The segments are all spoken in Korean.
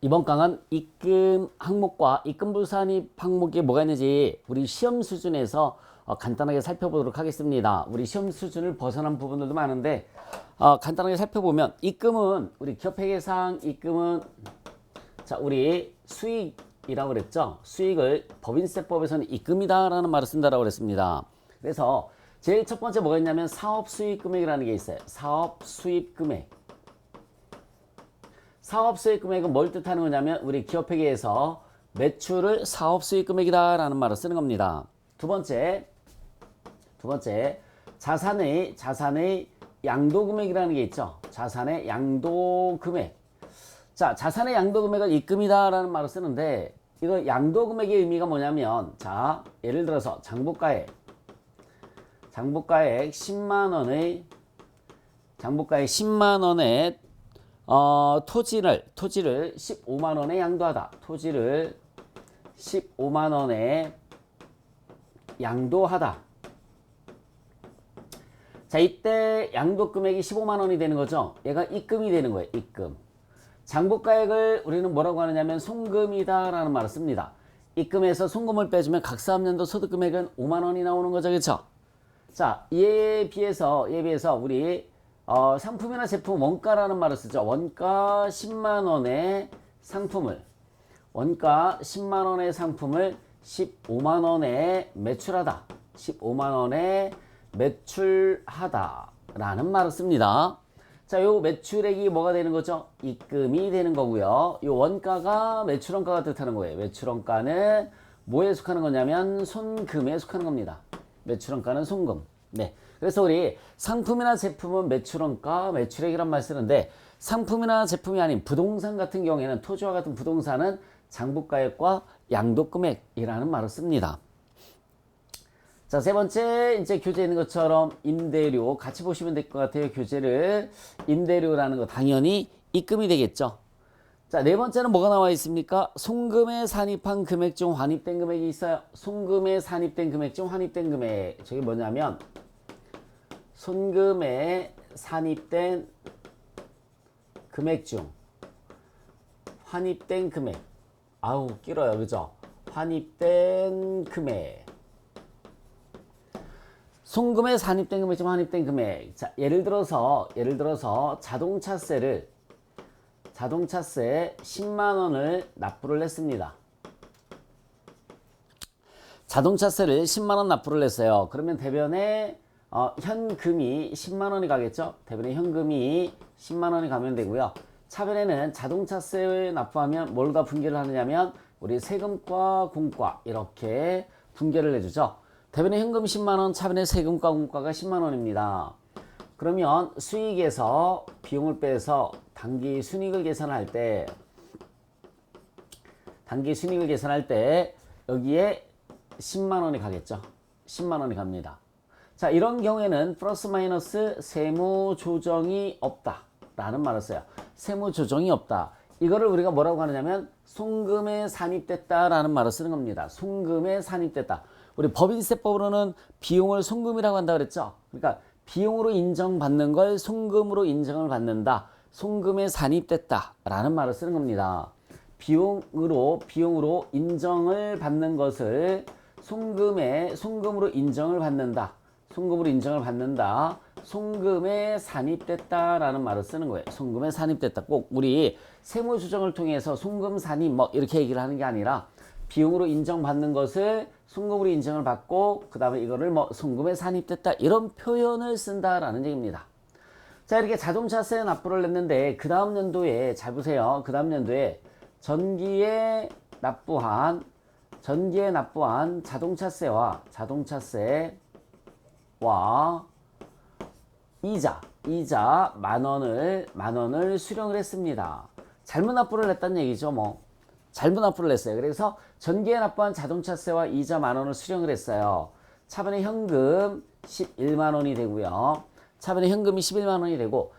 이번 강은 입금 항목과 입금 불산입 항목에 뭐가 있는지 우리 시험 수준에서 간단하게 살펴보도록 하겠습니다. 우리 시험 수준을 벗어난 부분들도 많은데 간단하게 살펴보면 입금은 우리 기업회계상 입금은 자 우리 수익이라고 그랬죠. 수익을 법인세법에서는 입금이다라는 말을 쓴다라고 그랬습니다. 그래서 제일 첫 번째 뭐가 있냐면 사업수익금액이라는 게 있어요. 사업수익금액. 사업수익금액은 뭘 뜻하는 거냐면 우리 기업회계에서 매출을 사업수익금액이다라는 말을 쓰는 겁니다. 두 번째 자산의 양도금액이라는 게 있죠. 자산의 양도금액. 자, 자산의 양도금액을 입금이다라는 말을 쓰는데 이거 양도금액의 의미가 뭐냐면 자, 예를 들어서 장부가액 10만 원의 토지를 15만 원에 양도하다. 토지를 15만 원에 양도하다. 자, 이때 양도 금액이 15만 원이 되는 거죠. 얘가 입금이 되는 거예요. 입금. 장부가액을 우리는 뭐라고 하느냐면 송금이다라는 말을 씁니다. 입금에서 송금을 빼주면 각사업년도 소득금액은 5만 원이 나오는 거죠. 그렇죠? 자, 이에 비해서 우리 상품이나 제품 원가라는 말을 쓰죠. 원가 10만 원의 상품을 15만 원에 매출하다. 15만 원에 매출하다라는 말을 씁니다. 자, 요 매출액이 뭐가 되는 거죠? 입금이 되는 거고요. 요 원가가 매출원가가 뜻하는 거예요. 매출원가는 뭐에 속하는 거냐면 손금에 속하는 겁니다. 매출원가는 손금. 네. 그래서 우리 상품이나 제품은 매출원가, 매출액이란 말 쓰는데 상품이나 제품이 아닌 부동산 같은 경우에는 토지와 같은 부동산은 장부가액과 양도금액이라는 말을 씁니다. 자, 세 번째 이제 교재에 있는 것처럼 임대료 같이 보시면 될 것 같아요. 교재를 임대료라는 거 당연히 입금이 되겠죠. 자, 네 번째는 뭐가 나와 있습니까? 송금에 산입한 금액 중 환입된 금액이 있어요. 송금에 산입된 금액 중 환입된 금액. 저게 뭐냐면 송금에 산입된 금액 중 환입된 금액. 아우 길어요. 그죠? 환입된 금액. 송금에 산입된 금액 중 환입된 금액. 자, 예를 들어서 자동차세 10만 원을 납부를 했습니다. 자동차세를 10만 원 납부를 했어요. 그러면 대변에 현금이 10만 원이 가겠죠? 대변에 현금이 10만 원이 가면 되고요. 차변에는 자동차세를 납부하면 뭘과 분계를 하느냐면 우리 세금과 공과 이렇게 분계를 해주죠. 대변에 현금 10만 원, 차변에 세금과 공과가 10만 원입니다. 그러면 수익에서 비용을 빼서 단기 순이익을 계산할 때 여기에 10만 원이 가겠죠. 10만 원이 갑니다. 자, 이런 경우에는 플러스 마이너스 세무 조정이 없다 라는 말을 써요. 세무 조정이 없다. 이거를 우리가 뭐라고 하느냐면 송금에 산입됐다 라는 말을 쓰는 겁니다. 송금에 산입됐다. 우리 법인세법으로는 비용을 송금이라고 한다 그랬죠. 그러니까 비용으로 인정받는 걸 송금으로 인정을 받는다. 송금에 산입됐다 라는 말을 쓰는 겁니다. 비용으로 인정을 받는 것을 송금으로 인정을 받는다. 송금에 산입됐다 라는 말을 쓰는 거예요. 송금에 산입됐다. 꼭 우리 세무조정을 통해서 송금 산입 뭐 이렇게 얘기를 하는 게 아니라 비용으로 인정받는 것을 송금으로 인정을 받고 그 다음에 이거를 뭐 송금에 산입됐다 이런 표현을 쓴다라는 얘기입니다. 자, 이렇게 자동차세 납부를 했는데 그 다음 연도에 잘 보세요. 그 다음 연도에 전기에 납부한 자동차세와 이자 만 원을 수령을 했습니다. 잘못 납부를 했다는 얘기죠. 뭐 잘못 납부를 했어요. 그래서 전기에 납부한 자동차세와 이자 만 원을 수령을 했어요. 차변에 현금 11만 원이 되고요. 차변에 현금이 11만 원이 되고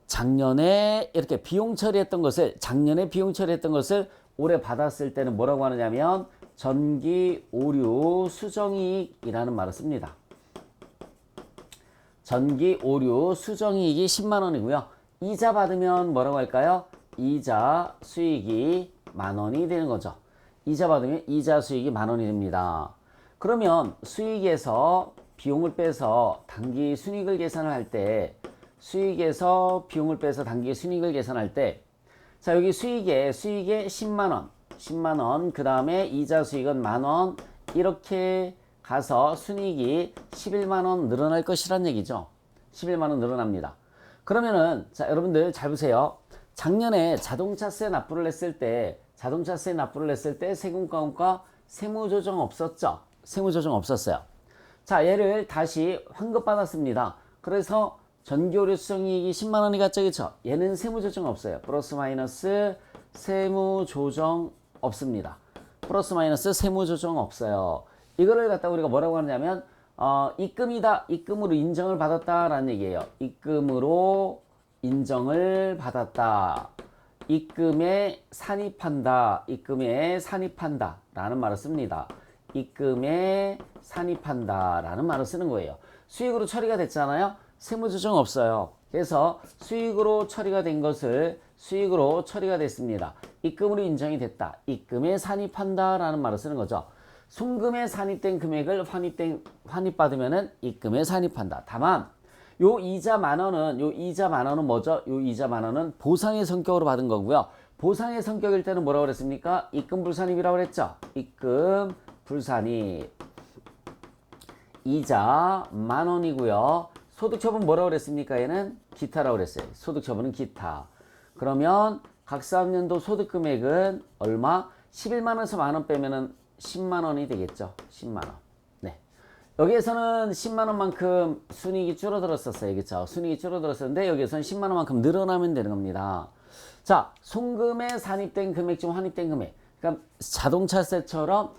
작년에 비용 처리했던 것을 올해 받았을 때는 뭐라고 하느냐면 전기 오류 수정이익이라는 말을 씁니다. 전기 오류 수정이익이 10만 원이고요. 이자 받으면 뭐라고 할까요? 이자 수익이 10,000원이 되는 거죠. 이자 받으면 이자 수익이 10,000원이 됩니다. 그러면 수익에서 비용을 빼서 단기 순이익을 계산을 할 때, 수익에서 비용을 빼서 단기 순이익을 계산할 때, 자, 여기 수익에 10만원, 10만원, 그 다음에 이자 수익은 10,000원, 이렇게 가서 순이익이 11만원 늘어날 것이란 얘기죠. 11만원 늘어납니다. 그러면은, 자, 여러분들 잘 보세요. 작년에 자동차세 납부를 했을 때, 세금과금과 세무조정 없었죠? 세무조정 없었어요. 자, 얘를 다시 환급받았습니다. 그래서 전기오류 수정이익이 10만원이 갔죠, 그쵸? 얘는 세무조정 없어요. 플러스 마이너스 세무조정 없습니다. 플러스 마이너스 세무조정 없어요. 이거를 갖다 우리가 뭐라고 하냐면 입금이다, 입금으로 인정을 받았다라는 얘기예요. 입금으로 인정을 받았다. 입금에 산입한다. 입금에 산입한다 라는 말을 씁니다. 입금에 산입한다 라는 말을 쓰는 거예요. 수익으로 처리가 됐잖아요. 세무조정 없어요. 그래서 수익으로 처리가 된 것을 수익으로 처리가 됐습니다. 입금으로 인정이 됐다. 입금에 산입한다 라는 말을 쓰는 거죠. 송금에 산입된 금액을 환입받으면은 입금에 산입한다. 다만 요 이자 10,000원은 뭐죠? 요 이자 10,000원은 보상의 성격으로 받은 거고요. 보상의 성격일 때는 뭐라고 그랬습니까? 입금 불산입이라고 그랬죠. 입금 불산입. 이자 10,000원이고요. 소득처분 뭐라고 그랬습니까? 얘는 기타라고 그랬어요. 소득처분은 기타. 그러면 각 사업년도 소득금액은 얼마? 11만원에서 10,000원 빼면은 10만원이 되겠죠. 10만원. 네. 여기에서는 10만원만큼 순이익이 줄어들었었어요. 그렇죠? 순이익이 줄어들었었는데 여기에서는 10만원만큼 늘어나면 되는 겁니다. 자, 송금에 산입된 금액 중 환입된 금액. 그러니까 자동차세처럼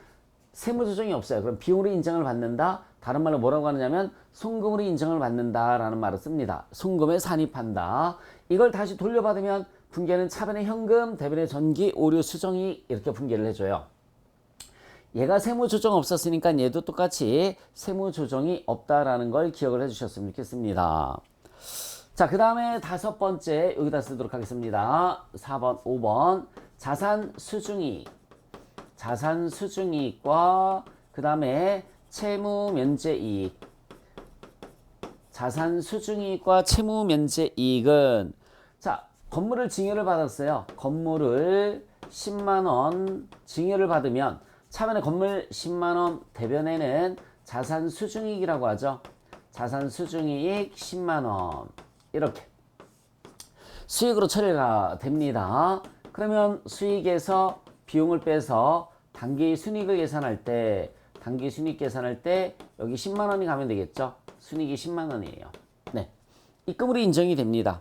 세무조정이 없어요. 그럼 비용으로 인정을 받는다. 다른 말로 뭐라고 하느냐면 송금으로 인정을 받는다 라는 말을 씁니다. 송금에 산입한다. 이걸 다시 돌려받으면 분계는 차변의 현금, 대변의 전기, 오류 수정이 이렇게 분계를 해줘요. 얘가 세무조정 없었으니까 얘도 똑같이 세무조정이 없다라는 걸 기억을 해주셨으면 좋겠습니다. 자, 그 다음에 5번째 여기다 쓰도록 하겠습니다. 4번, 5번 자산 수중이익. 자산 수중이익과 그 다음에 채무 면제이익. 자산 수중이익과 채무 면제이익은 자, 건물을 증여를 받았어요. 건물을 10만원 증여를 받으면 차변에 건물 10만원, 대변에는 자산 수중이익이라고 하죠. 자산 수중이익 10만원. 이렇게 수익으로 처리가 됩니다. 그러면 수익에서 비용을 빼서 단기 순이익을 계산할 때, 단기 순이익 계산할 때 여기 10만원이 가면 되겠죠. 순이익이 10만원이에요. 네. 입금으로 인정이 됩니다.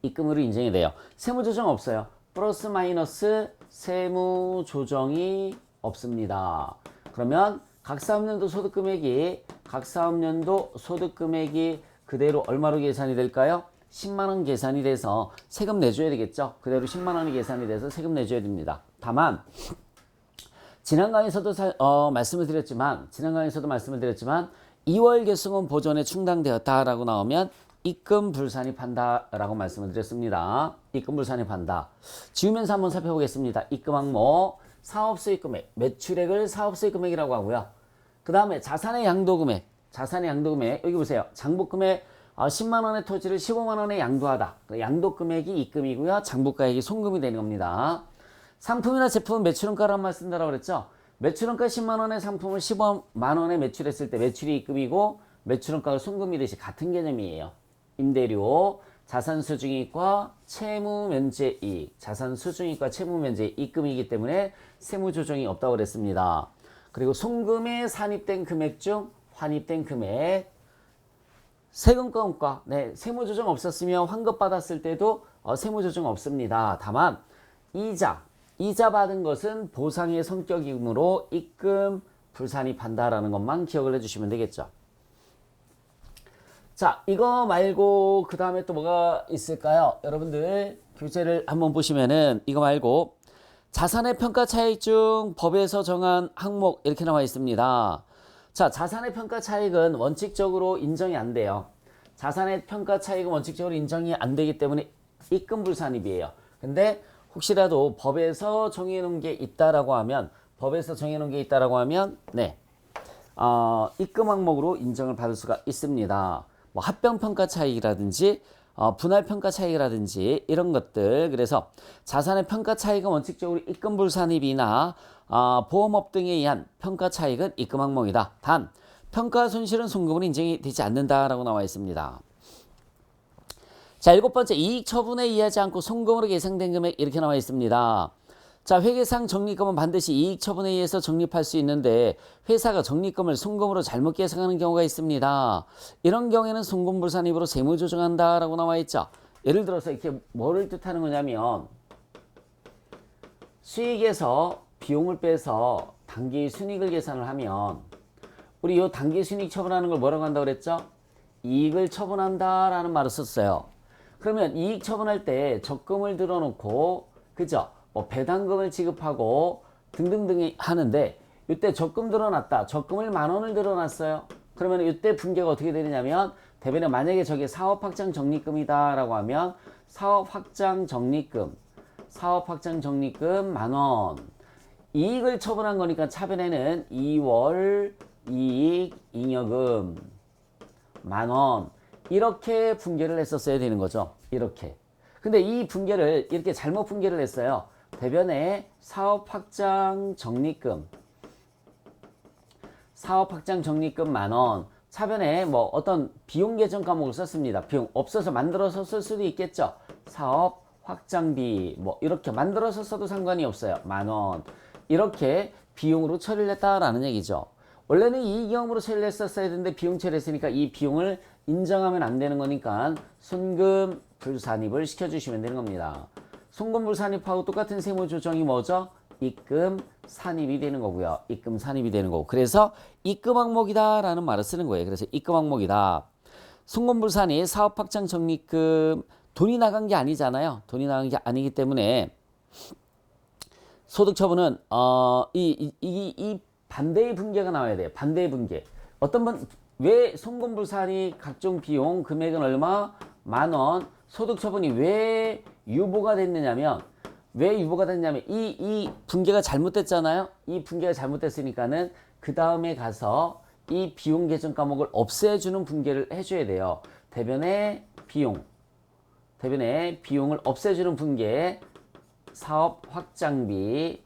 입금으로 인정이 돼요. 세무조정 없어요. 플러스 마이너스 세무조정이 없습니다. 그러면 각 사업년도 소득금액이 그대로 얼마로 계산이 될까요? 10만원 계산이 돼서 세금 내줘야 되겠죠. 그대로 10만원이 계산이 돼서 세금 내줘야 됩니다. 다만 지난 강의에서도 말씀을 드렸지만 2월 계승원 보전에 충당되었다라고 나오면 입금 불산입한다 라고 말씀을 드렸습니다. 입금 불산입한다. 지우면서 한번 살펴보겠습니다. 입금 항목 사업수익금액, 매출액을 사업수익금액이라고 하고요. 그 다음에 자산의 양도금액 여기 보세요. 장부금액 10만원의 토지를 15만원에 양도하다. 양도금액이 입금이고요. 장부가액이 송금이 되는 겁니다. 상품이나 제품 매출원가란 말 쓴다라고 그랬죠. 매출원가 10만원의 상품을 15만원에 매출했을 때 매출이 입금이고 매출원가가 송금이 되시 같은 개념이에요. 임대료, 자산수중이익과 채무면제이익, 자산수중이익과 채무면제이익 입금이기 때문에 세무조정이 없다고 그랬습니다. 그리고 송금에 산입된 금액 중 환입된 금액, 세금과금과 세무조정 없었으면 환급받았을 때도 세무조정 없습니다. 다만 이자 받은 것은 보상의 성격이므로 입금 불산입한다라는 것만 기억을 해주시면 되겠죠. 자, 이거 말고 그 다음에 또 뭐가 있을까요? 여러분들 교재를 한번 보시면은 이거 말고 자산의 평가 차익 중 법에서 정한 항목 이렇게 나와 있습니다. 자, 자산의 평가 차익은 원칙적으로 인정이 안 돼요. 자산의 평가 차익은 원칙적으로 인정이 안 되기 때문에 입금 불산입이에요. 근데 혹시라도 법에서 정해놓은 게 있다라고 하면 네, 입금 항목으로 인정을 받을 수가 있습니다. 뭐 합병 평가 차익이라든지 분할 평가 차익이라든지 이런 것들. 그래서 자산의 평가 차익은 원칙적으로 입금 불산입이나 보험업 등에 의한 평가 차익은 입금 항목이다. 단 평가 손실은 송금으로 인정이 되지 않는다라고 나와 있습니다. 자, 7번째, 이익 처분에 의하지 않고 송금으로 계상된 금액 이렇게 나와 있습니다. 자, 회계상 적립금은 반드시 이익 처분에 의해서 적립할 수 있는데 회사가 적립금을 송금으로 잘못 계상하는 경우가 있습니다. 이런 경우에는 송금불산입으로 세무조정한다라고 나와 있죠. 예를 들어서 이렇게 뭐를 뜻하는 거냐면 수익에서 비용을 빼서 단기 순이익을 계산을 하면 우리 이 단기 순이익 처분하는 걸 뭐라고 한다고 그랬죠? 이익을 처분한다라는 말을 썼어요. 그러면 이익 처분할 때 적금을 들어놓고 그죠? 뭐 배당금을 지급하고 등등등 하는데 이때 적금 들어놨다. 적금을 10,000원을 들어놨어요. 그러면 이때 분계가 어떻게 되느냐면 대변에 만약에 저게 사업확장 적립금이다 라고 하면 사업확장 적립금 10,000원 이익을 처분한 거니까 차변에는 2월 이익 잉여금 10,000원 이렇게 분계를 했었어야 되는 거죠. 이렇게. 근데 이 분계를 이렇게 잘못 분계를 했어요. 대변에 사업확장 적립금 10,000원 차변에 뭐 어떤 비용 계정 과목을 썼습니다. 비용 없어서 만들어서 쓸 수도 있겠죠. 사업 확장비 뭐 이렇게 만들어서 써도 상관이 없어요. 10,000원 이렇게 비용으로 처리를 했다라는 얘기죠. 원래는 이익경험으로 처리를 했었어야 되는데 비용 처리를 했으니까 이 비용을 인정하면 안 되는 거니까 손금 불산입을 시켜주시면 되는 겁니다. 송금 불산입하고 똑같은 세무 조정이 뭐죠? 입금 산입이 되는 거고요. 입금 산입이 되는 거고. 그래서 입금 항목이다 라는 말을 쓰는 거예요. 그래서 입금 항목이다. 송금 불산입 사업 확장 적립금 돈이 나간 게 아니잖아요. 돈이 나간 게 아니기 때문에 소득 처분은 이 반대의 분계가 나와야 돼요. 반대의 분계. 어떤 분 왜 송금 불산입 각종 비용 금액은 얼마? 10,000원. 소득 처분이 왜 유보가 됐느냐면 이 분계가 잘못됐잖아요. 이 분계가 잘못됐으니까는 그 다음에 가서 이 비용 계정 과목을 없애주는 분계를 해줘야 돼요. 대변의 비용을 없애주는 분계 사업 확장비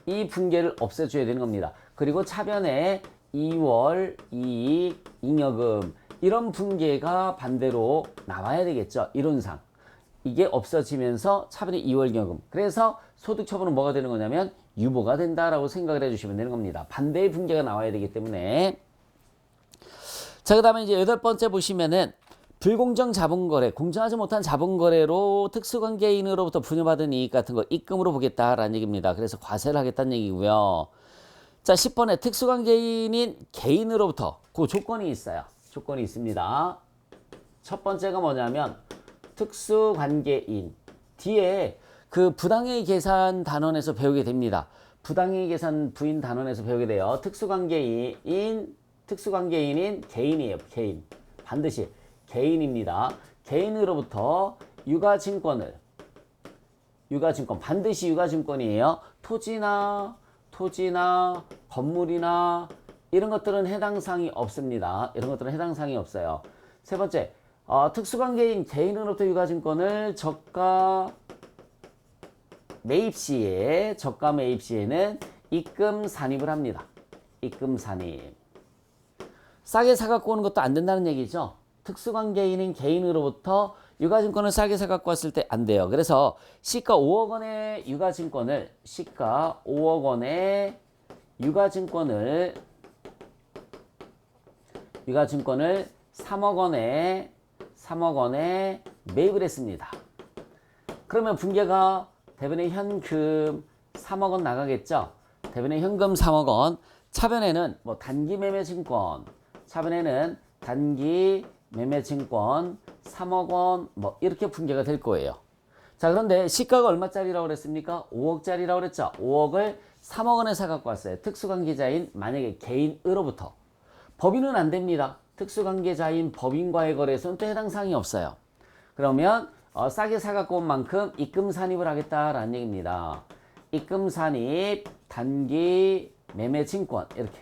이 분계를 없애줘야 되는 겁니다. 그리고 차변에 2월 이익 잉여금 이런 분계가 반대로 나와야 되겠죠. 이론상. 이게 없어지면서 차변에 2월 잉여금. 그래서 소득 처분은 뭐가 되는 거냐면 유보가 된다라고 생각을 해주시면 되는 겁니다. 반대의 분계가 나와야 되기 때문에. 자, 그 다음에 이제 8번째 보시면은 불공정 자본거래, 공정하지 못한 자본거래로 특수관계인으로부터 분여받은 이익 같은 거 입금으로 보겠다라는 얘기입니다. 그래서 과세를 하겠다는 얘기고요. 자, 10번에 특수관계인인 개인으로부터 그 조건이 있어요. 조건이 있습니다. 첫 번째가 뭐냐면 특수관계인 특수관계인 그 부당해이 계산 단원에서 배우게 됩니다. 부당해이 계산 부인 단원에서 배우게 돼요. 특수관계인인 개인이에요. 개인. 반드시 개인입니다. 개인으로부터 유가증권 반드시 유가증권이에요. 토지나 건물이나 이런 것들은 해당 사항이 없습니다. 이런 것들은 해당 사항이 없어요. 세 번째, 특수관계인 개인으로부터 유가증권을 저가 매입 시에는 입금 산입을 합니다. 입금 산입. 싸게 사갖고 오는 것도 안 된다는 얘기죠. 특수관계인인 개인으로부터 유가증권을 싸게 사갖고 왔을 때 안 돼요. 그래서 시가 5억 원의 유가증권을 3억 원에 매입을 했습니다. 그러면 분계가 대변에 현금 3억 원 나가겠죠. 대변에 현금 3억 원. 차변에는 뭐 단기 매매증권, 단기 매매증권 3억 원 뭐 이렇게 분계가 될 거예요. 자, 그런데 시가가 얼마짜리라고 그랬습니까? 5억짜리라고 그랬죠. 5억을 3억 원에 사갖고 왔어요. 특수관계자인 만약에 개인으로부터. 법인은 안 됩니다. 특수관계자인 법인과의 거래에서는 또 해당 사항이 없어요. 그러면 싸게 사갖고 온 만큼 입금 산입을 하겠다라는 얘기입니다. 입금 산입 단기 매매 증권 이렇게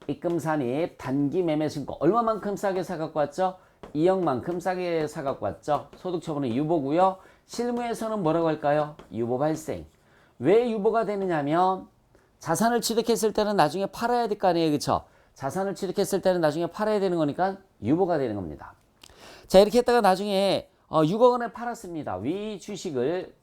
입금 산입 단기 매매 증권 얼마만큼 싸게 사갖고 왔죠? 2억만큼 싸게 사갖고 왔죠. 소득 처분은 유보고요. 실무에서는 뭐라고 할까요? 유보 발생. 왜 유보가 되느냐면 자산을 취득했을 때는 나중에 팔아야 될 거 아니에요. 그쵸? 자산을 취득했을 때는 나중에 팔아야 되는 거니까 유보가 되는 겁니다. 자, 이렇게 했다가 나중에 6억 원에 팔았습니다. 위 주식을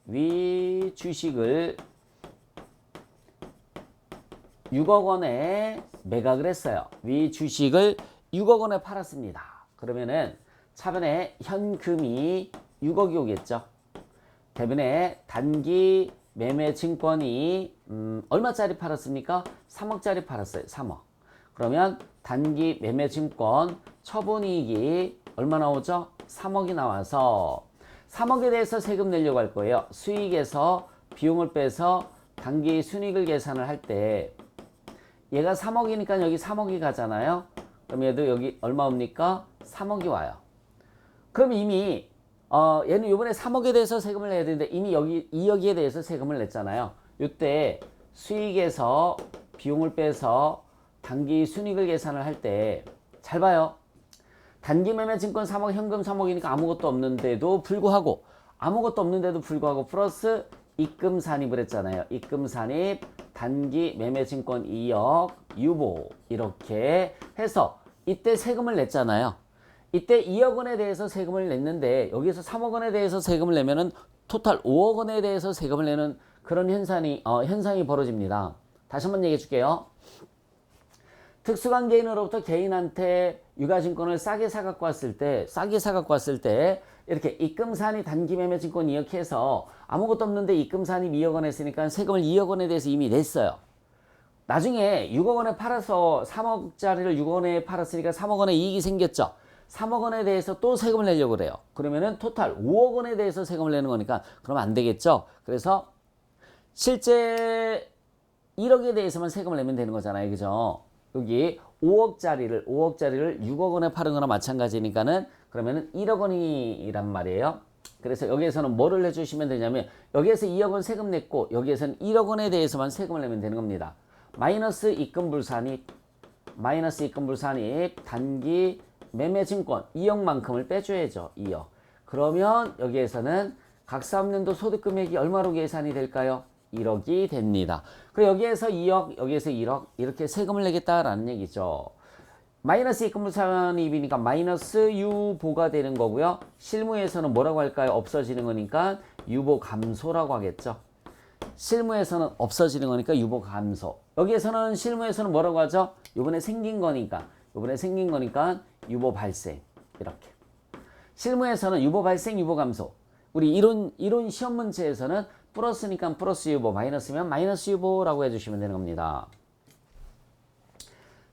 6억 원에 매각을 했어요. 위 주식을 6억 원에 팔았습니다. 그러면은 차변에 현금이 6억이 오겠죠. 대변에 단기 매매 증권이 얼마짜리 팔았습니까? 3억짜리 팔았어요. 3억. 그러면 단기 매매 증권 처분이익이 얼마 나오죠? 3억이 나와서 3억에 대해서 세금 내려고 할 거예요. 수익에서 비용을 빼서 단기 순이익을 계산을 할 때 얘가 3억이니까 여기 3억이 가잖아요. 그럼 얘도 여기 얼마 옵니까? 3억이 와요. 그럼 이미 얘는 이번에 3억에 대해서 세금을 내야 되는데 이미 여기 2억에 대해서 세금을 냈잖아요. 이때 수익에서 비용을 빼서 단기 순이익을 계산을 할 때 잘 봐요. 단기 매매 증권 3억 현금 3억이니까 아무것도 없는데도 불구하고 플러스 입금 산입을 했잖아요. 입금 산입 단기 매매 증권 2억 유보 이렇게 해서 이때 세금을 냈잖아요. 이때 2억 원에 대해서 세금을 냈는데 여기서 3억 원에 대해서 세금을 내면은 토탈 5억 원에 대해서 세금을 내는 그런 현상이 벌어집니다. 다시 한번 얘기해 줄게요. 특수관계인으로부터 개인한테 유가증권을 싸게 사갖고 왔을 때 이렇게 입금산이 단기 매매 증권 2억 해서 아무것도 없는데 입금산이 2억 원 했으니까 세금을 2억 원에 대해서 이미 냈어요. 나중에 6억 원에 팔아서 3억짜리를 6억 원에 팔았으니까 3억 원의 이익이 생겼죠. 3억 원에 대해서 또 세금을 내려고 그래요. 그러면은 토탈 5억 원에 대해서 세금을 내는 거니까 그러면 안 되겠죠. 그래서 실제 1억에 대해서만 세금을 내면 되는 거잖아요. 그죠? 여기 5억짜리를 6억 원에 파는 거나 마찬가지니까는 그러면은 1억 원이란 말이에요. 그래서 여기에서는 뭐를 해주시면 되냐면 여기에서 2억 원 세금 냈고 여기에서는 1억 원에 대해서만 세금을 내면 되는 겁니다. 마이너스 입금 불산입 단기 매매 증권 2억만큼을 빼줘야죠. 2억. 그러면 여기에서는 각사업년도 소득 금액이 얼마로 계산이 될까요? 1억이 됩니다. 그리고 여기에서 2억, 여기에서 1억 이렇게 세금을 내겠다라는 얘기죠. 마이너스 입금 불산입이니까 마이너스 유보가 되는 거고요. 실무에서는 뭐라고 할까요? 없어지는 거니까 유보 감소라고 하겠죠. 실무에서는 없어지는 거니까 유보 감소. 여기에서는 실무에서는 뭐라고 하죠? 요번에 생긴 거니까 유보 발생 이렇게. 실무에서는 유보 발생, 유보 감소. 우리 이론 시험 문제에서는 플러스니까 플러스 유보, 마이너스면 마이너스 유보라고 해주시면 되는 겁니다.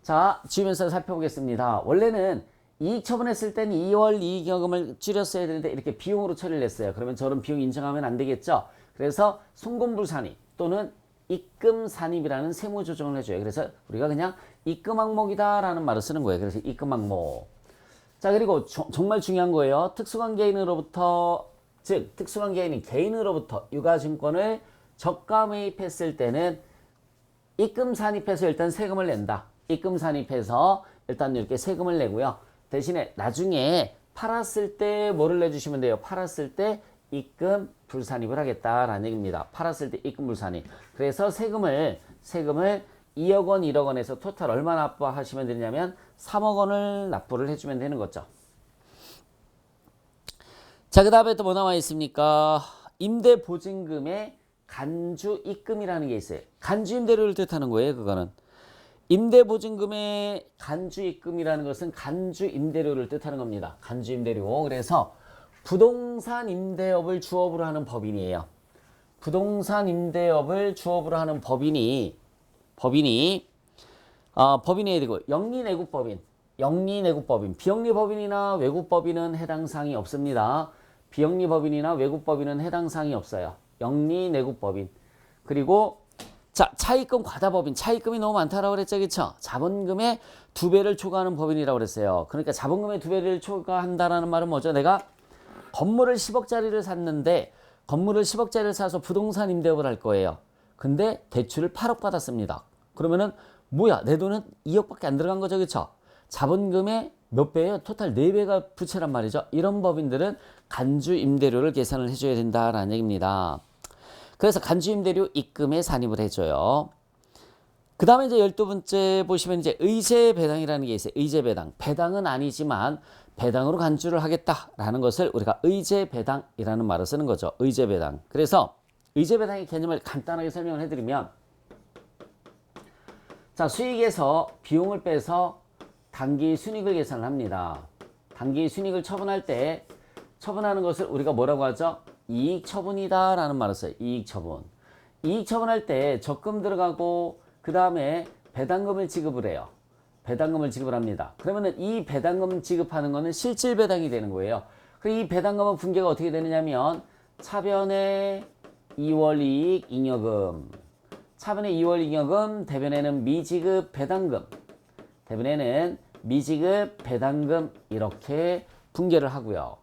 자, 지우면서 살펴보겠습니다. 원래는 이익 처분했을 때는 2월 이익여금을 줄였어야 되는데 이렇게 비용으로 처리를 했어요. 그러면 저런 비용 인정하면 안 되겠죠. 그래서 송금불산입 또는 입금산입이라는 세무 조정을 해줘요. 그래서 우리가 그냥 입금 항목이다라는 말을 쓰는 거예요. 그래서 입금 항목. 자, 그리고 정말 중요한 거예요. 특수관계인으로부터 즉 특수관계인이 개인으로부터 유가증권을 저가 매입했을 때는 입금산입해서 일단 세금을 낸다. 입금산입해서 일단 이렇게 세금을 내고요. 대신에 나중에 팔았을 때 뭐를 내주시면 돼요? 팔았을 때 입금 불산입을 하겠다라는 얘기입니다. 팔았을 때 입금 불산입. 그래서 세금을 2억 원, 1억 원에서 토탈 얼마 납부하시면 되냐면 3억 원을 납부를 해주면 되는 거죠. 자, 그 다음에 또 뭐 나와 있습니까? 임대보증금의 간주 입금이라는 게 있어요. 간주 임대료를 뜻하는 거예요. 그거는. 임대보증금의 간주 입금이라는 것은 간주 임대료를 뜻하는 겁니다. 간주 임대료. 그래서 부동산 임대업을 주업으로 하는 법인이에요. 부동산 임대업을 주업으로 하는 법인이 법인이 되고 영리내국법인, 비영리법인이나 외국법인은 해당 사항이 없습니다. 비영리법인이나 외국법인은 해당 사항이 없어요. 영리내국법인. 그리고 자, 차입금 과다법인. 차입금이 너무 많다라고 그랬죠. 그쵸? 자본금의 2배를 초과하는 법인이라고 그랬어요. 그러니까 자본금의 2배를 초과한다라는 말은 뭐죠? 내가 건물을 10억짜리를 샀는데 건물을 10억짜리를 사서 부동산 임대업을 할 거예요. 근데 대출을 8억 받았습니다. 그러면은 뭐야? 내 돈은 2억밖에 안 들어간 거죠. 그쵸? 자본금의 몇 배예요? 토탈 4배가 부채란 말이죠. 이런 법인들은 간주 임대료를 계산을 해줘야 된다라는 얘기입니다. 그래서 간주 임대료 입금에 산입을 해줘요. 그 다음에 이제 12번째 보시면 이제 의제 배당이라는 게 있어요. 의제 배당. 배당은 아니지만 배당으로 간주를 하겠다라는 것을 우리가 의제 배당이라는 말을 쓰는 거죠. 의제 배당. 그래서 의제 배당의 개념을 간단하게 설명을 해드리면, 자, 수익에서 비용을 빼서 단기 순이익을 계산을 합니다. 단기 순이익을 처분할 때 처분하는 것을 우리가 뭐라고 하죠? 이익 처분이다 라는 말을 써요. 이익 처분. 이익 처분할 때 적금 들어가고 그 다음에 배당금을 지급을 해요. 배당금을 지급을 합니다. 그러면은 이 배당금 지급하는 거는 실질 배당이 되는 거예요. 그리고 이 배당금은 분계가 어떻게 되느냐면 차변의 2월 이익 잉여금, 차변의 2월 잉여금, 대변에는 미지급 배당금, 대변에는 미지급 배당금 이렇게 분계를 하고요.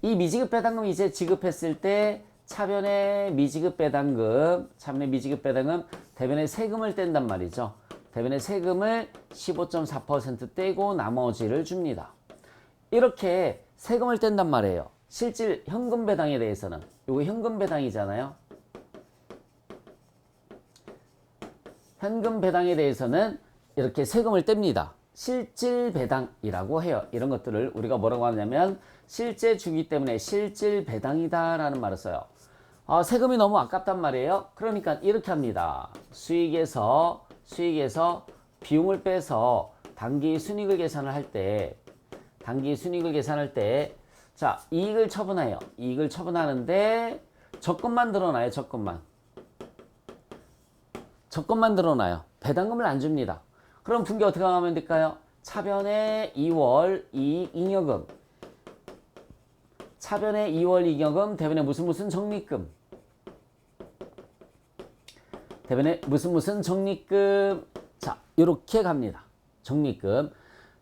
이 미지급 배당금 이제 지급했을 때 차변의 미지급 배당금, 차변의 미지급 배당금, 대변의 세금을 뗀단 말이죠. 대변의 세금을 15.4% 떼고 나머지를 줍니다. 이렇게 세금을 뗀단 말이에요. 실질 현금 배당에 대해서는, 이거 현금 배당이잖아요. 현금 배당에 대해서는 이렇게 세금을 뗍니다. 실질 배당이라고 해요. 이런 것들을 우리가 뭐라고 하냐면 실제 주기 때문에 실질 배당이다 라는 말을 써요. 세금이 너무 아깝단 말이에요. 그러니까 이렇게 합니다. 수익에서 비용을 빼서 단기 순이익을 계산을 할 때, 자, 이익을 처분해요. 이익을 처분하는데 적금만 드러나요. 적금만 드러나요. 배당금을 안 줍니다. 그럼 분계 어떻게 하면 될까요? 차변의 2월 이익 잉여금, 차변의 2월 잉여금, 대변의 무슨 적립금, 대변의 무슨 적립금. 자, 이렇게 갑니다. 적립금.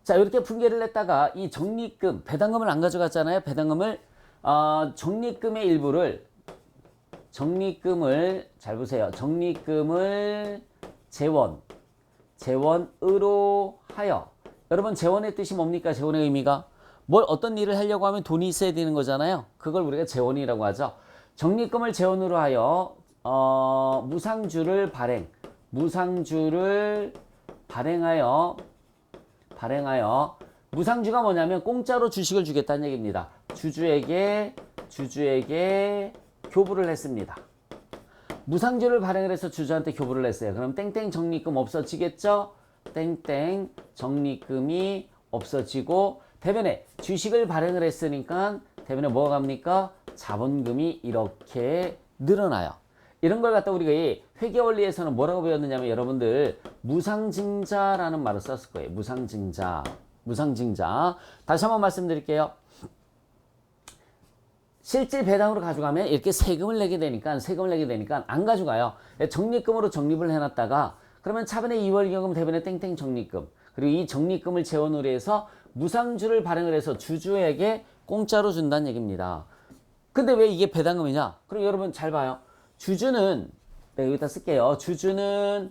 자, 이렇게 분계를 냈다가 이 적립금, 배당금을 안 가져갔잖아요. 배당금을 적립금의 일부를, 잘 보세요. 적립금을 재원으로 하여. 여러분, 재원의 뜻이 뭡니까? 재원의 의미가 어떤 일을 하려고 하면 돈이 있어야 되는 거잖아요. 그걸 우리가 재원이라고 하죠. 적립금을 재원으로 하여 무상주를 발행하여. 무상주가 뭐냐면 공짜로 주식을 주겠다는 얘기입니다. 주주에게 교부를 했습니다. 무상주를 발행을 해서 주주한테 교부를 했어요. 그럼 땡땡 적립금 없어지겠죠? 땡땡 적립금이 없어지고, 대변에 주식을 발행을 했으니까 대변에 뭐가 갑니까? 자본금이 이렇게 늘어나요. 이런 걸 갖다 우리가 이 회계원리에서는 뭐라고 배웠느냐면, 여러분들 무상증자라는 말을 썼을 거예요. 무상증자. 다시 한번 말씀드릴게요. 실질 배당으로 가져가면 이렇게 세금을 내게 되니까 안 가져가요. 적립금으로 적립을 해놨다가 그러면 차변의 2월 잉여금, 대변의 땡땡 적립금, 그리고 이 적립금을 재원으로 해서 무상주를 발행을 해서 주주에게 공짜로 준다는 얘기입니다. 근데 왜 이게 배당금이냐? 그럼 여러분 잘 봐요. 주주는, 내가 여기다 쓸게요. 주주는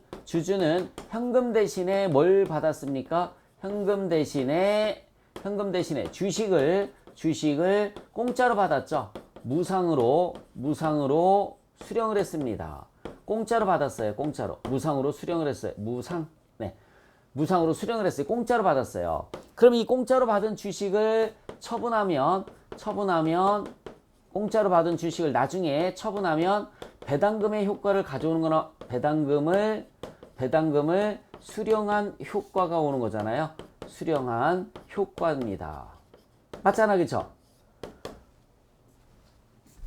현금 대신에 뭘 받았습니까? 현금 대신에 주식을 공짜로 받았죠. 무상으로 수령을 했습니다. 공짜로 받았어요. 무상으로 수령을 했어요. 무상으로 수령을 했어요. 공짜로 받았어요. 그럼 이 공짜로 받은 주식을 공짜로 받은 주식을 나중에 처분하면 배당금의 효과를 가져오는 거나 배당금을 수령한 효과가 오는 거잖아요. 수령한 효과입니다. 맞잖아, 그쵸?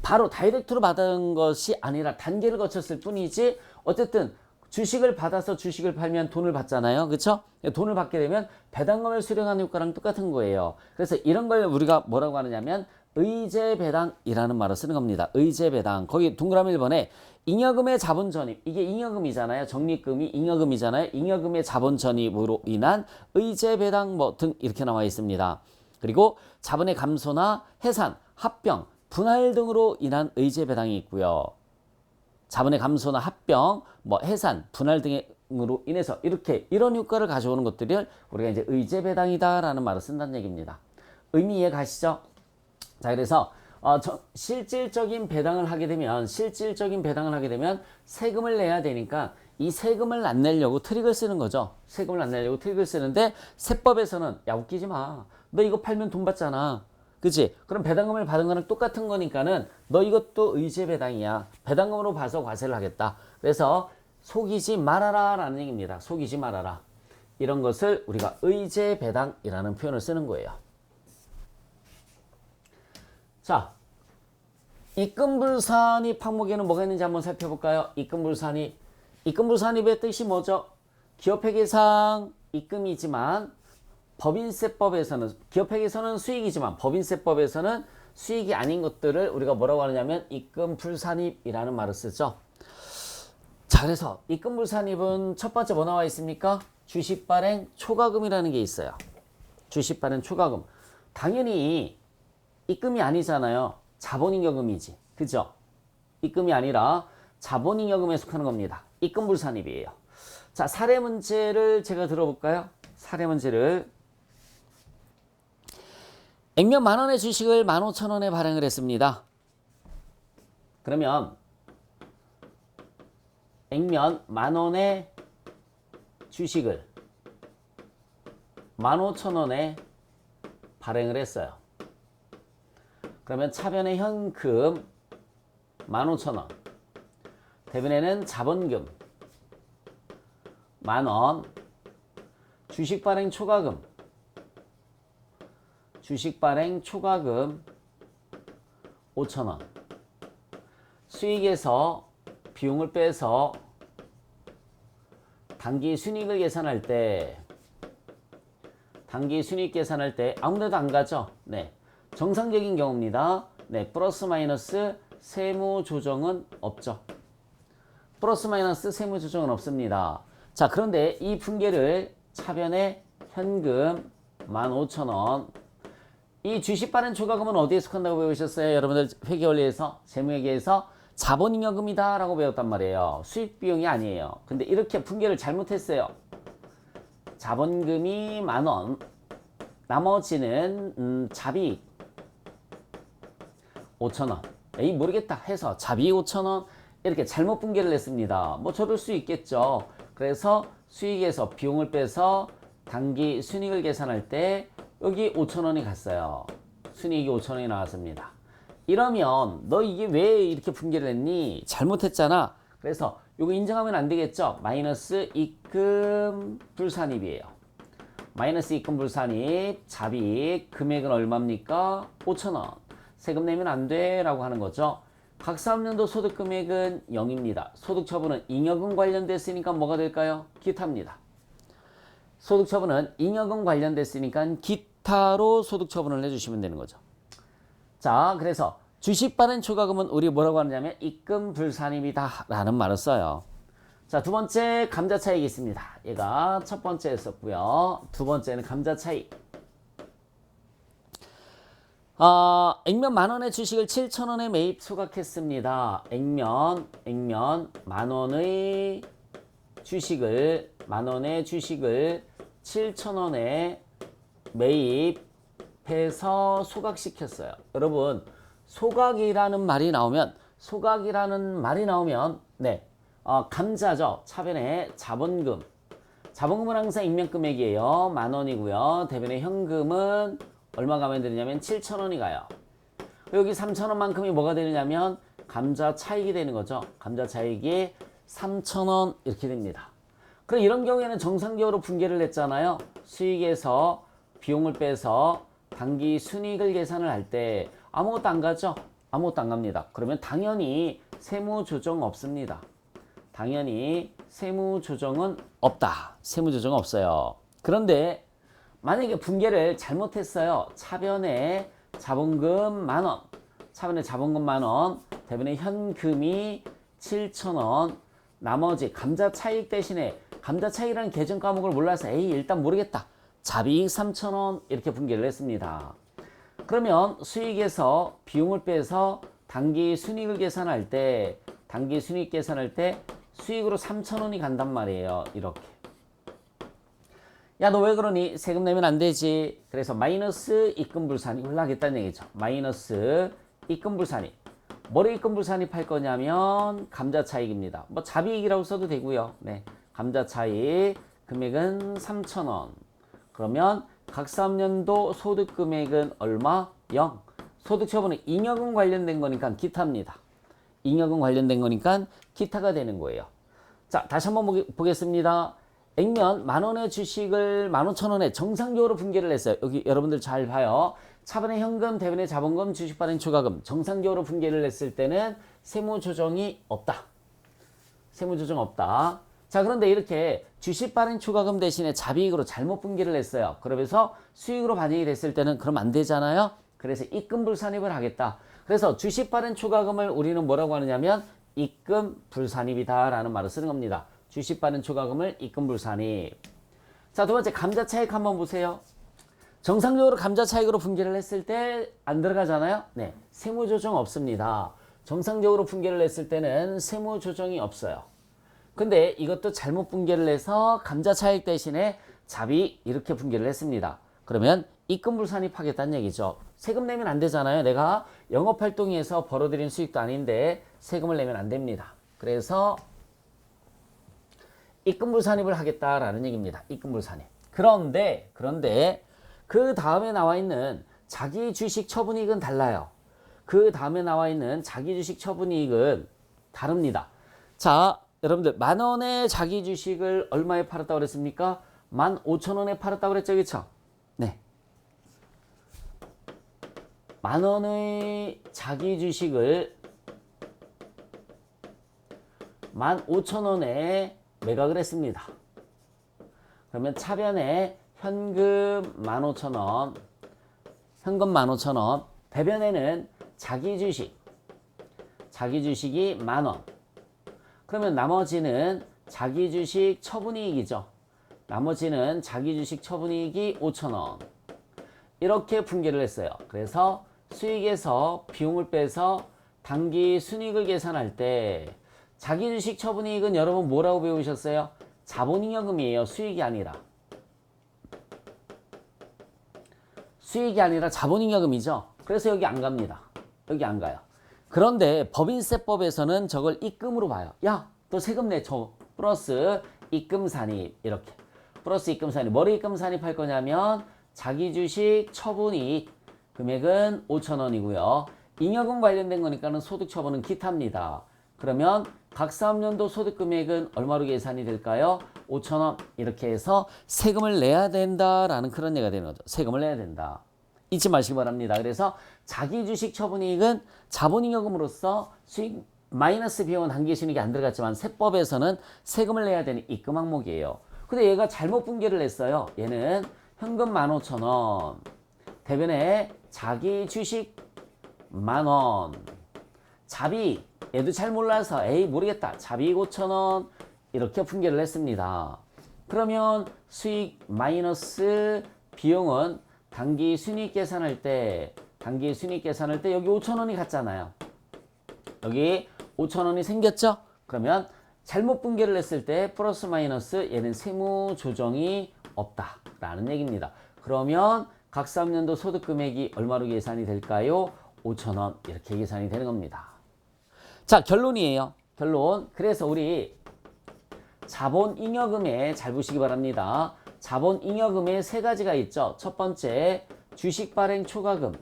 바로 다이렉트로 받은 것이 아니라 단계를 거쳤을 뿐이지, 어쨌든 주식을 받아서 주식을 팔면 돈을 받잖아요. 그쵸? 돈을 받게 되면 배당금을 수령하는 효과랑 똑같은 거예요. 그래서 이런 걸 우리가 뭐라고 하느냐면 의제배당이라는 말을 쓰는 겁니다. 의제배당. 거기 동그라미 1번에 잉여금의 자본 전입. 이게 잉여금이잖아요. 적립금이 잉여금이잖아요. 잉여금의 자본 전입으로 인한 의제배당 등 이렇게 나와 있습니다. 그리고 자본의 감소나 해산, 합병, 분할 등으로 인한 의제 배당이 있고요. 자본의 감소나 합병, 뭐 해산, 분할 등으로 인해서 이런 효과를 가져오는 것들을 우리가 이제 의제 배당이다라는 말을 쓴다는 얘기입니다. 의미 이해 가시죠? 자, 그래서 실질적인 배당을 하게 되면 세금을 내야 되니까 이 세금을 안 내려고 트릭을 쓰는 거죠. 세금을 안 내려고 트릭을 쓰는데 세법에서는 야 웃기지 마. 너 이거 팔면 돈 받잖아. 그치? 그럼 배당금을 받은 거랑 똑같은 거니까는 너 이것도 의제 배당이야. 배당금으로 봐서 과세를 하겠다. 그래서 속이지 말아라 라는 얘기입니다. 속이지 말아라. 이런 것을 우리가 의제 배당이라는 표현을 쓰는 거예요. 자, 입금불산입 항목에는 뭐가 있는지 한번 살펴볼까요? 입금불산입의 뜻이 뭐죠? 기업회계상 입금이지만 법인세법에서는 기업회계에서는 수익이지만 법인세법에서는 수익이 아닌 것들을 우리가 뭐라고 하느냐면 입금불산입이라는 말을 쓰죠. 자, 그래서 입금불산입은 첫 번째 뭐 나와 있습니까? 주식발행 초과금이라는 게 있어요. 주식발행 초과금. 당연히 입금이 아니잖아요. 자본잉여금이지. 그죠? 입금이 아니라 자본잉여금에 속하는 겁니다. 입금불산입이에요. 자, 사례 문제를 제가 들어볼까요? 사례 문제를. 액면 10,000원의 주식을 15,000원에 발행을 했습니다. 그러면 액면 10,000원의 주식을 15,000원에 발행을 했어요. 그러면 차변의 현금 15,000원, 대변에는 자본금 10,000원, 주식 발행 초과금 5,000원, 수익에서 비용을 빼서 당기 순이익을 계산할 때 아무 데도 안 가죠? 네. 정상적인 경우입니다. 네, 플러스 마이너스 세무 조정은 없죠. 플러스 마이너스 세무 조정은 없습니다. 자, 그런데 이 분계를 차변에 현금 15,000원, 이 주식 발행 초과금은 어디에 속한다고 배우셨어요? 여러분들 회계원리에서, 재무회계에서 자본잉여금이다 라고 배웠단 말이에요. 수익 비용이 아니에요. 근데 이렇게 분계를 잘못했어요. 자본금이 10,000원, 나머지는 자비익 5,000원. 에이 모르겠다 해서 자비익 5,000원 이렇게 잘못 분계를 했습니다. 뭐 저럴 수 있겠죠. 그래서 수익에서 비용을 빼서 당기 순이익을 계산할 때 여기 5,000원이 갔어요. 순이익이 5,000원이 나왔습니다. 이러면 너 이게 왜 이렇게 분계를 했니? 잘못했잖아. 그래서 이거 인정하면 안 되겠죠. 마이너스 입금 불산입이에요. 마이너스 입금 불산입, 자비익, 금액은 얼마입니까? 5,000원. 세금 내면 안 돼 라고 하는 거죠. 각 사업년도 소득금액은 0입니다. 소득처분은 잉여금 관련됐으니까 뭐가 될까요? 기타입니다. 소득처분은 잉여금 관련됐으니까 기타로 소득처분을 해주시면 되는 거죠. 자, 그래서 주식 발행 초과금은 우리 뭐라고 하느냐면 입금 불산입이다 라는 말을 써요. 자, 두 번째 감자 차익이 있습니다. 얘가 첫 번째였었고요. 두 번째는 감자 차익. 액면 10,000원의 주식을 7,000원에 매입 소각했습니다. 액면 10,000원의 주식을 7,000원에 매입해서 소각시켰어요. 여러분, 소각이라는 말이 나오면 네, 감자죠. 차변에 자본금은 항상 액면금액이에요. 10,000원이고요. 대변에 현금은 얼마 가면 되느냐면 7,000원이 가요. 여기 3,000원만큼이 뭐가 되느냐면 감자 차익이 되는 거죠. 감자 차익이 3,000원 이렇게 됩니다. 그럼 이런 경우에는 정상적으로 분계를 했잖아요. 수익에서 비용을 빼서 당기 순이익을 계산을 할 때 아무것도 안 가죠? 아무것도 안 갑니다. 그러면 당연히 세무 조정 없습니다. 당연히 세무 조정은 없다. 세무 조정은 없어요. 그런데 만약에 분계를 잘못했어요. 차변에 자본금 10,000원, 대변에 현금이 7,000원, 나머지 감자 차익 대신에 감자 차익이라는 계정 과목을 몰라서 에이 일단 모르겠다. 자비익 3,000원 이렇게 분개를 했습니다. 그러면 수익에서 비용을 빼서 당기 순이익을 계산할 때 수익으로 3,000원이 간단 말이에요. 이렇게. 야, 너 왜 그러니? 세금 내면 안 되지. 그래서 마이너스 입금불산입을 하겠다는 얘기죠. 마이너스 입금불산입. 뭐를 입금불산입할 거냐면 감자차익입니다. 뭐 자비익이라고 써도 되고요. 네, 감자차익 금액은 3,000원. 그러면 각 3년도 소득금액은 얼마? 0. 소득처분은 잉여금 관련된 거니까 기타입니다. 잉여금 관련된 거니까 기타가 되는 거예요. 자, 다시 한번 보겠습니다. 액면 만원의 주식을 15,000원에 정상적으로 분개를 했어요. 여기 여러분들 잘 봐요. 차반의 현금, 대변의 자본금, 주식 발행 초과금 정상적으로 분개를 했을 때는 세무조정이 없다. 세무조정 없다. 자, 그런데 이렇게 주식 발행 초과금 대신에 자비익으로 잘못 분개를 했어요. 그러면서 수익으로 반영이 됐을 때는 그럼 안 되잖아요. 그래서 입금불산입을 하겠다. 그래서 주식 발행 초과금을 우리는 뭐라고 하느냐면 입금불산입이다 라는 말을 쓰는 겁니다. 주식 발행 초과금을 입금불산입. 자, 두 번째 감자차익 한번 보세요. 정상적으로 감자차익으로 분개를 했을 때 안 들어가잖아요. 네, 세무조정 없습니다. 정상적으로 분개를 했을 때는 세무조정이 없어요. 근데 이것도 잘못 분개를 해서 감자차익 대신에 자비 이렇게 분개를 했습니다. 그러면 입금불산입하겠다는 얘기죠. 세금 내면 안 되잖아요. 내가 영업활동에서 벌어들인 수익도 아닌데 세금을 내면 안 됩니다. 그래서 입금불산입을 하겠다라는 얘기입니다. 입금불산입. 그런데 그 다음에 나와 있는 자기 주식 처분이익은 달라요. 그 다음에 나와 있는 자기 주식 처분이익은 다릅니다. 자, 여러분들 만원의 자기 주식을 얼마에 팔았다고 그랬습니까? 15,000원에 팔았다고 그랬죠. 그렇죠? 네. 만원의 자기 주식을 15,000원에 매각을 했습니다. 그러면 차변에 현금 15,000원, 현금 15,000원, 대변에는 자기 주식이 만원. 그러면 나머지는 자기 주식 처분이익이죠. 나머지는 자기 주식 처분이익이 5,000원. 이렇게 분개를 했어요. 그래서 수익에서 비용을 빼서 당기 순이익을 계산할 때 자기 주식 처분이익은 여러분 뭐라고 배우셨어요? 자본잉여금이에요. 수익이 아니라. 수익이 아니라 자본잉여금이죠. 그래서 여기 안 갑니다. 여기 안 가요. 그런데 법인세법에서는 저걸 입금으로 봐요. 야, 또 세금 내줘. 플러스 입금산입. 이렇게. 플러스 입금산입. 뭐를 입금산입할 거냐면 자기 주식 처분이익 금액은 5,000원이고요. 잉여금 관련된 거니까는 소득처분은 기타입니다. 그러면 각 사업년도 소득금액은 얼마로 계산이 될까요? 5,000원. 이렇게 해서 세금을 내야 된다라는 그런 얘기가 되는 거죠. 세금을 내야 된다. 잊지 마시기 바랍니다. 그래서 자기 주식 처분이익은 자본잉여금으로서 수익 마이너스 비용은 단기순이익이 안 들어갔지만 세법에서는 세금을 내야 되는 입금 항목이에요. 근데 얘가 잘못 분개를 했어요. 얘는 현금 15,000원, 대변에 자기 주식 만원, 자비 얘도 잘 몰라서 에이 모르겠다. 자비 5,000원 이렇게 분개를 했습니다. 그러면 수익 마이너스 비용은 단기 순이익 계산할 때 여기 5,000원이 갔잖아요. 여기 5,000원이 생겼죠? 그러면 잘못 분개를 했을 때 플러스 마이너스 얘는 세무 조정이 없다라는 얘기입니다. 그러면 각 3년도 소득 금액이 얼마로 계산이 될까요? 5,000원 이렇게 계산이 되는 겁니다. 자, 결론이에요. 결론. 그래서 우리 자본잉여금에 잘 보시기 바랍니다. 자본잉여금에 세 가지가 있죠. 첫 번째 주식발행 초과금.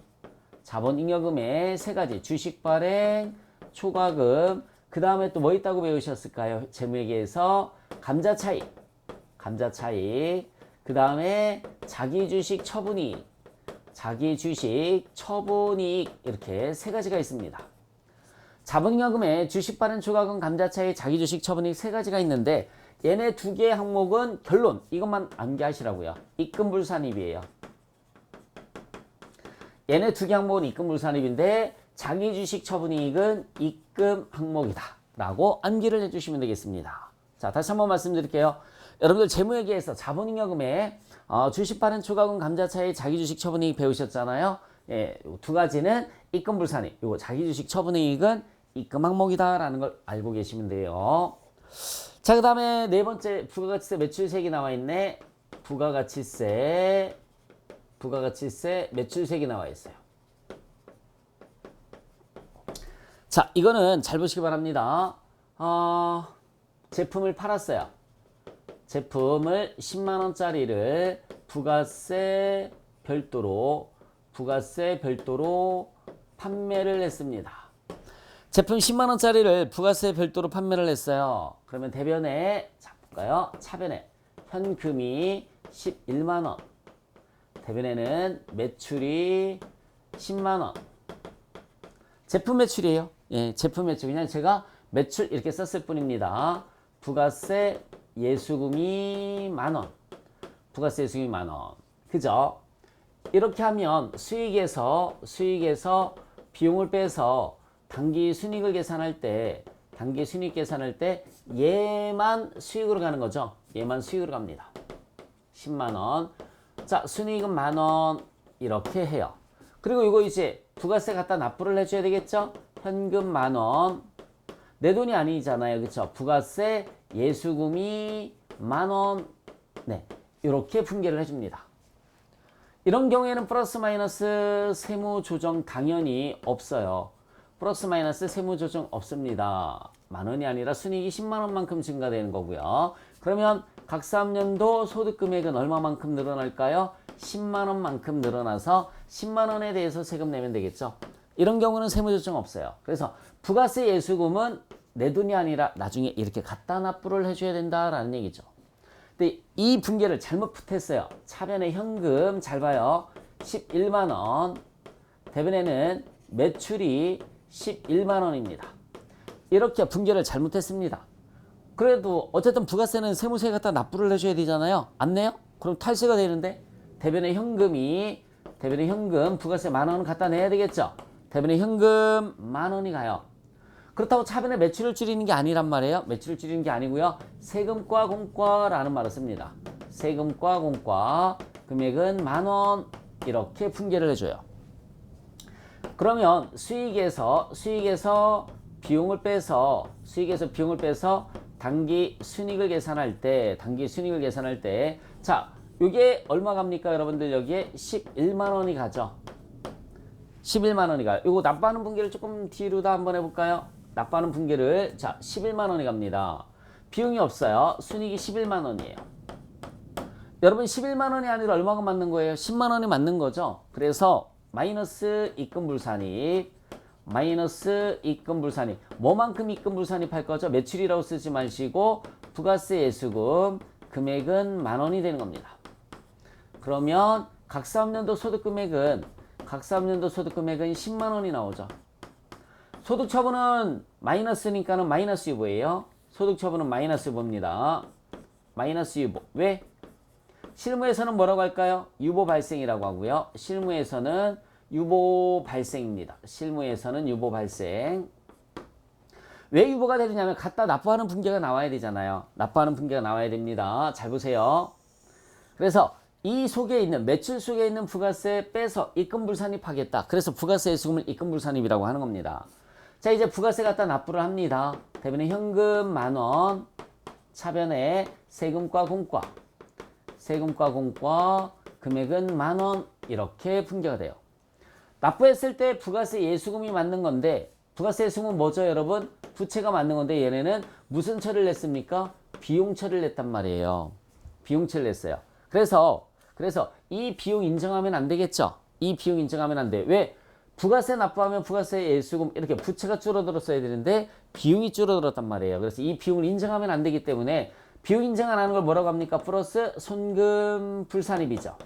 자본잉여금에 세 가지. 주식발행 초과금. 그 다음에 또 뭐 있다고 배우셨을까요? 재무회계에서 감자차익. 그 다음에 자기주식 처분이익. 이렇게 세 가지가 있습니다. 자본잉여금에 주식발행 초과금, 감자차익, 자기주식 처분이익 세 가지가 있는데 얘네 두 개의 항목은 결론 이것만 암기하시라고요. 입금불산입이에요. 얘네 두 개 항목은 입금불산입인데 자기주식 처분이익은 입금 항목이다 라고 암기를 해주시면 되겠습니다. 자, 다시 한번 말씀드릴게요. 여러분들 재무회계에서 자본잉여금에 주식 발행 초과금 감자차익 자기주식 처분이익 배우셨잖아요. 예, 두 가지는 입금 불산이익, 요거 자기주식 처분이익은 입금 항목이다라는 걸 알고 계시면 돼요. 자, 그 다음에 네 번째 부가가치세 매출세액이 나와 있네. 부가가치세 매출세액이 나와 있어요. 자, 이거는 잘 보시기 바랍니다. 제품을 팔았어요. 제품을 10만원짜리를 부가세 별도로 판매를 했습니다. 제품 10만원짜리를 부가세 별도로 판매를 했어요. 그러면 대변에, 자, 볼까요? 차변에 현금이 11만원. 대변에는 매출이 10만원. 제품 매출이에요. 예, 제품 매출. 그냥 제가 매출 이렇게 썼을 뿐입니다. 부가세 예수금이 만원. 부가세 예수금이 만원. 그죠? 이렇게 하면 수익에서 비용을 빼서 단기 순이익을 계산할 때 얘만 수익으로 가는 거죠. 얘만 수익으로 갑니다. 10만원. 자, 순이익은 만원. 이렇게 해요. 그리고 이거 이제 부가세 갖다 납부를 해줘야 되겠죠? 현금 만원. 내 돈이 아니잖아요. 그쵸? 부가세 예수금이 만원. 네. 이렇게 분계를 해줍니다. 이런 경우에는 플러스 마이너스 세무조정 당연히 없어요. 플러스 마이너스 세무조정 없습니다. 만원이 아니라 순이익이 10만원만큼 증가되는 거고요. 그러면 각 3년도 소득금액은 얼마만큼 늘어날까요? 10만원만큼 늘어나서 10만원에 대해서 세금 내면 되겠죠. 이런 경우는 세무조정 없어요. 그래서 부가세 예수금은 내 돈이 아니라 나중에 이렇게 갖다 납부를 해줘야 된다라는 얘기죠. 근데 이 분계를 잘못 했어요. 차변에 현금 잘 봐요. 11만원. 대변에는 매출이 11만원입니다. 이렇게 분계를 잘못했습니다. 그래도 어쨌든 부가세는 세무서에 갖다 납부를 해줘야 되잖아요. 안 내요? 그럼 탈세가 되는데 대변에 현금 부가세 만원은 갖다 내야 되겠죠. 대변에 현금 만원이 가요. 그렇다고 차변에 매출을 줄이는 게 아니란 말이에요. 매출을 줄이는 게 아니고요. 세금과 공과라는 말을 씁니다. 세금과 공과 금액은 만원 이렇게 분계를 해줘요. 그러면 수익에서 비용을 빼서 단기 순이익을 계산할 때 자, 이게 얼마 갑니까? 여러분들 여기에 11만 원이 가죠. 11만 원이 가요. 이거 납부하는 분계를 조금 뒤로 다 한번 해볼까요? 납부하는 분계를 자 11만 원이 갑니다. 비용이 없어요. 순이익이 11만 원이에요. 여러분 11만 원이 아니라 얼마가 맞는 거예요? 10만 원이 맞는 거죠. 그래서 마이너스 입금불산입 뭐만큼 입금불산입 할 거죠? 매출이라고 쓰지 마시고 부가세 예수금 금액은 만원이 되는 겁니다. 그러면 각 3년도 소득금액은 10만 원이 나오죠. 소득처분은 마이너스니까는 마이너스 유보예요. 소득처분은 마이너스 유보입니다. 마이너스 유보. 왜? 실무에서는 뭐라고 할까요? 유보 발생이라고 하고요. 실무에서는 유보 발생입니다. 실무에서는 유보 발생. 왜 유보가 되느냐면 갖다 납부하는 분계가 나와야 되잖아요. 납부하는 분계가 나와야 됩니다. 잘 보세요. 그래서 이 속에 있는 매출 속에 있는 부가세 빼서 입금불산입하겠다. 그래서 부가세 예수금을 입금불산입이라고 하는 겁니다. 자, 이제 부가세 갖다 납부를 합니다. 대변에 현금 만원, 차변에 세금과 공과 금액은 만원 이렇게 분계가 돼요. 납부했을 때 부가세 예수금이 맞는 건데 부가세 예수금은 뭐죠, 여러분? 부채가 맞는 건데 얘네는 무슨 처리를 냈습니까? 비용 처리를 냈단 말이에요. 비용 처리를 냈어요. 그래서 이 비용 인정하면 안 되겠죠? 이 비용 인정하면 안 돼. 왜? 부가세 납부하면 부가세 예수금 이렇게 부채가 줄어들었어야 되는데 비용이 줄어들었단 말이에요. 그래서 이 비용을 인정하면 안 되기 때문에 비용 인정 안 하는 걸 뭐라고 합니까? 플러스 손금불산입이죠.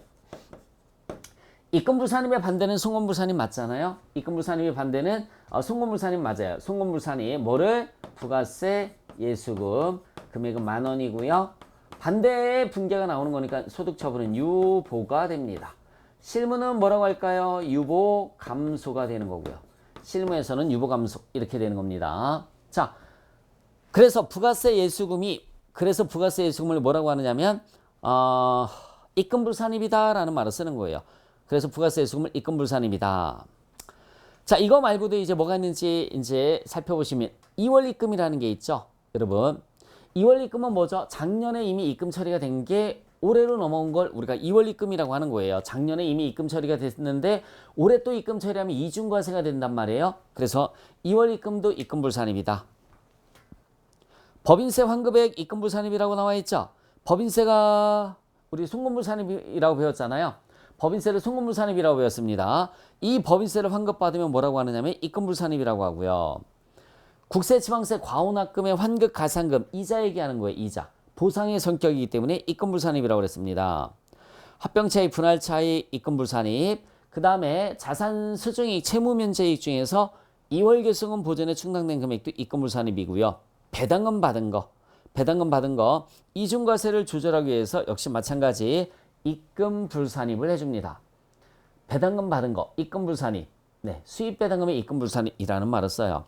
입금불산입의 반대는 송금불산입 맞잖아요. 입금불산입의 반대는 송금불산입 맞아요. 송금불산입 뭐를? 부가세 예수금 금액은 만원이고요. 반대의 분계가 나오는 거니까 소득처분은 유보가 됩니다. 실무는 뭐라고 할까요? 유보 감소가 되는 거고요. 실무에서는 유보 감소 이렇게 되는 겁니다. 자, 그래서 부가세 예수금이 그래서 부가세 예수금을 뭐라고 하느냐면 입금불산입니다 라는 말을 쓰는 거예요. 그래서 부가세 예수금을 입금불산입니다. 자, 이거 말고도 이제 뭐가 있는지 이제 살펴보시면 2월 입금이라는 게 있죠. 여러분, 2월 입금은 뭐죠? 작년에 이미 입금 처리가 된 게 올해로 넘어온 걸 우리가 2월 입금이라고 하는 거예요. 작년에 이미 입금 처리가 됐는데 올해 또 입금 처리하면 이중과세가 된단 말이에요. 그래서 2월 입금도 입금불산입니다. 법인세 환급액 입금불산입이라고 나와 있죠. 법인세가 우리 송금불산입이라고 배웠잖아요. 법인세를 송금불산입이라고 배웠습니다. 이 법인세를 환급받으면 뭐라고 하느냐면 입금불산입이라고 하고요. 국세, 지방세, 과온합금의 환급, 가산금, 이자 얘기하는 거예요. 이자. 보상의 성격이기 때문에 입금불산입이라고 그랬습니다. 합병차익, 분할차익, 입금불산입. 그 다음에 자산 수중이익, 채무면제이익 중에서 2월 계승은 보전에 충당된 금액도 입금불산입이고요. 배당금 받은 거, 이중과세를 조절하기 위해서 역시 마찬가지 입금불산입을 해줍니다. 배당금 받은 거, 입금불산입. 네, 수입배당금의 입금불산입이라는 말을 써요.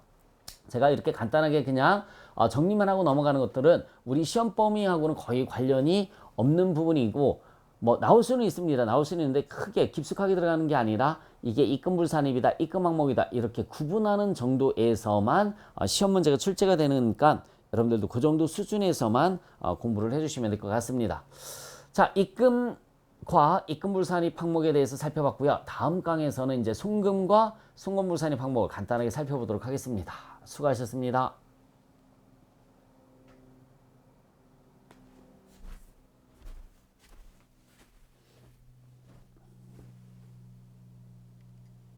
제가 이렇게 간단하게 그냥 정리만 하고 넘어가는 것들은 우리 시험 범위하고는 거의 관련이 없는 부분이고 뭐 나올 수는 있습니다. 나올 수는 있는데 크게 깊숙하게 들어가는 게 아니라 이게 입금불산입이다, 입금항목이다 이렇게 구분하는 정도에서만 시험 문제가 출제가 되니까 여러분들도 그 정도 수준에서만 공부를 해주시면 될 것 같습니다. 자, 입금과 입금불산입 항목에 대해서 살펴봤고요. 다음 강에서는 이제 송금과 송금불산입 항목을 간단하게 살펴보도록 하겠습니다. 수고하셨습니다.